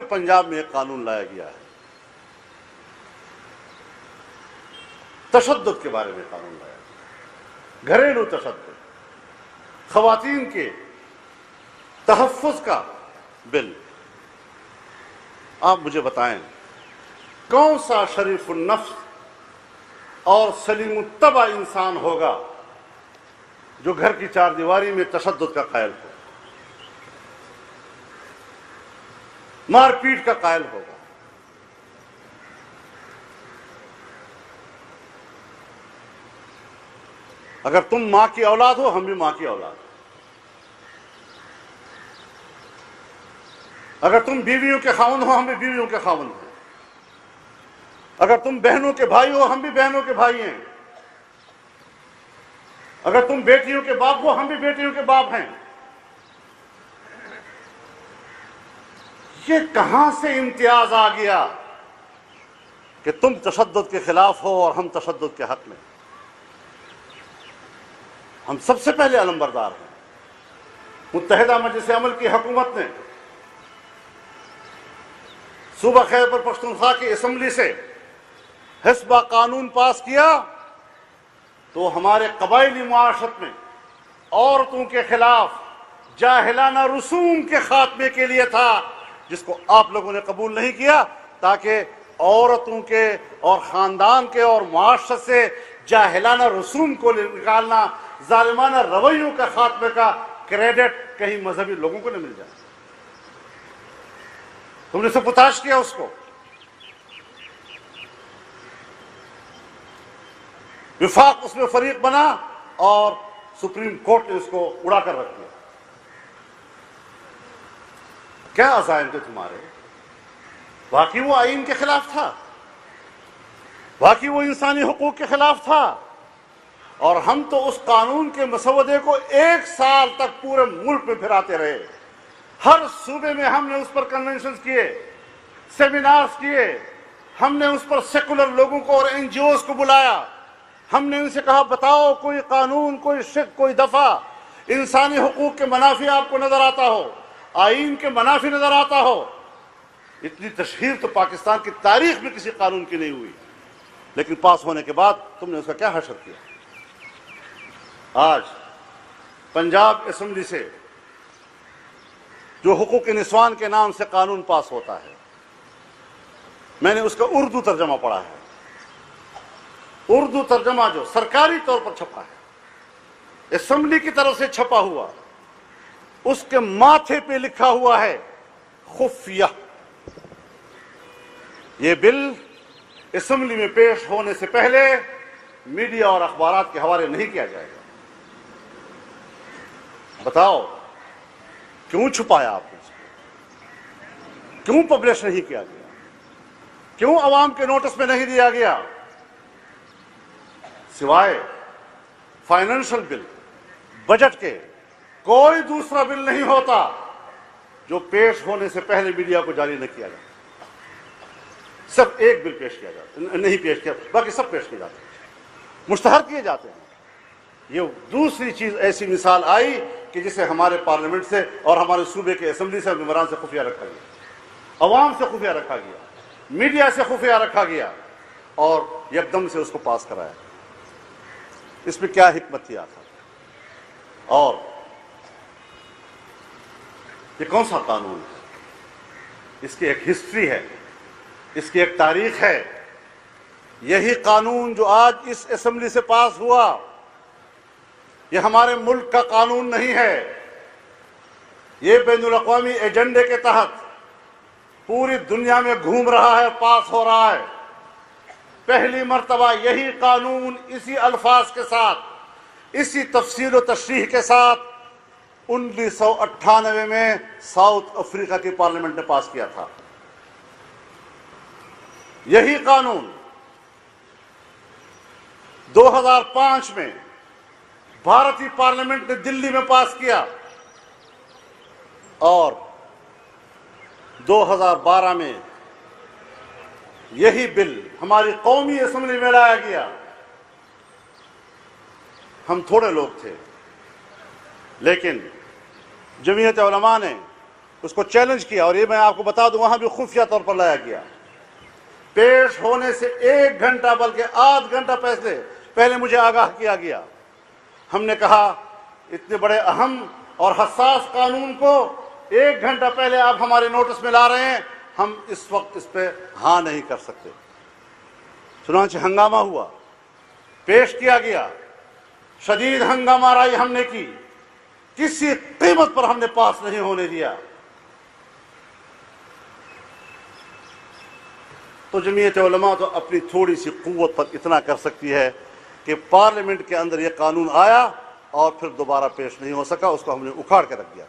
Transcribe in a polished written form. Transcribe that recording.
पंजाब में एक कानून लाया गया है, तशद्दुद के बारे में कानून लाया गया, घरेलू तशद्दुद, खवातीन के तहफ़्फ़ुज़ का बिल। आप मुझे बताएं कौन सा शरीफ नफ्स और सलीम तबा इंसान होगा जो घर की चार दीवारी में तशद्दुद का कायल हो, मारपीट का कायल होगा। अगर तुम मां की औलाद हो, हम भी मां की औलाद। अगर तुम बीवियों के खावंद हो, हम भी बीवियों के खावंद हैं। अगर तुम बहनों के भाई हो, हम भी बहनों के भाई हैं। अगर तुम बेटियों के बाप हो, हम भी बेटियों के बाप हैं। ये कहां से इम्तियाज आ गया कि तुम तशद्दुद के खिलाफ हो और हम तशद्दुद के हक में? हम सबसे पहले अलंबरदार हैं। मुत्तहिदा मजलिस अमल की हुकूमत ने सूबा खैबर पख्तूनख्वा की असम्बली से हिस्बा कानून पास किया तो हमारे कबायली मुआशरत में औरतों के खिलाफ जाहिलाना रसूम के खात्मे के लिए था, जिसको आप लोगों ने कबूल नहीं किया, ताकि औरतों के और ख़ानदान के और मुआशरत से जाहिलाना रसूम को निकालना, जालिमाना रवैयों का खात्मे का क्रेडिट कहीं मजहबी लोगों को न मिल जाए। तुमने सबूताश किया उसको। विफाक उसमें फरीक बना और सुप्रीम कोर्ट ने उसको उड़ा कर रख दिया। क्या अज़ाइम थे तुम्हारे? वाकई वो आईन के खिलाफ था, वाकई वो इंसानी हुकूक के खिलाफ था। और हम तो उस कानून के मसवदे को 1 साल तक पूरे मुल्क में फिराते रहे। हर सूबे में हमने उस पर कन्वेंशन किए, सेमिनार्स किए, हमने उस पर सेकुलर लोगों को और एनजीओज को बुलाया। हमने उनसे कहा बताओ कोई कानून, कोई शिक, कोई दफा इंसानी हुकूक के मनाफी आपको नजर आता हो, आईन के मनाफी नजर आता हो। इतनी तशहीर तो पाकिस्तान की तारीख में किसी कानून की नहीं हुई, लेकिन पास होने के बाद तुमने उसका क्या हशर किया। आज पंजाब असम्बली से जो हुकूक निस्वान के नाम से कानून पास होता है, मैंने उसका उर्दू तर्जमा पढ़ा है। उर्दू तर्जमा जो सरकारी तौर पर छपा है, असम्बली की तरफ से छपा हुआ, उसके माथे पे लिखा हुआ है खुफिया। ये बिल असम्बली में पेश होने से पहले मीडिया और अखबारात के हवाले नहीं किया जाएगा। बताओ क्यों छुपाया आपने इसको? क्यों पब्लिश नहीं किया गया? क्यों अवाम के नोटिस में नहीं दिया गया? सिवाय फाइनेंशियल बिल, बजट के कोई दूसरा बिल नहीं होता जो पेश होने से पहले मीडिया को जारी न किया जाए। सिर्फ एक बिल पेश किया जाता, नहीं पेश किया, बाकी सब पेश किए जाते हैं, मुश्तहर किए जाते हैं। ये दूसरी चीज ऐसी मिसाल आई कि जिसे हमारे पार्लियामेंट से और हमारे सूबे के असम्बली से, मेंबरान से खुफिया रखा गया, अवाम से खुफिया रखा गया, मीडिया से खुफिया रखा गया और एकदम से उसको पास कराया। इसमें क्या हिकमत थी आखिर? और ये कौन सा कानून है? इसकी एक हिस्ट्री है, इसकी एक तारीख है। यही कानून जो आज इस असेंबली से पास हुआ, ये हमारे मुल्क का कानून नहीं है। ये बैनुल अक़वामी एजेंडे के तहत पूरी दुनिया में घूम रहा है, पास हो रहा है। पहली मर्तबा यही कानून इसी अल्फाज के साथ, इसी तफसील व तशरीह के साथ 1998 में साउथ अफ्रीका की पार्लियामेंट ने पास किया था। यही कानून 2005 में भारतीय पार्लियामेंट ने दिल्ली में पास किया और 2012 में यही बिल हमारी कौमी असेंबली में लाया गया। हम थोड़े लोग थे, लेकिन जमीयत उलमा ने اس کو چیلنج کیا، اور یہ میں آپ کو بتا دوں وہاں بھی خفیہ طور پر لایا گیا۔ پیش ہونے سے 1 گھنٹہ بلکہ آدھ گھنٹہ پہلے مجھے آگاہ کیا گیا۔ ہم نے کہا اتنے بڑے اہم اور حساس قانون کو 1 گھنٹہ پہلے آپ ہمارے نوٹس میں لا رہے ہیں، ہم اس وقت اس پہ ہاں نہیں کر سکتے۔ چنانچہ ہنگامہ ہوا، پیش کیا گیا، شدید ہنگامہ آرائی ہم نے کی، کسی قیمت پر ہم نے پاس نہیں ہونے دیا۔ تو جمعیت علماء تو اپنی تھوڑی سی قوت پر اتنا کر سکتی ہے کہ پارلیمنٹ کے اندر یہ قانون آیا اور پھر دوبارہ پیش نہیں ہو سکا، اس کو ہم نے اکھاڑ کے رکھ دیا۔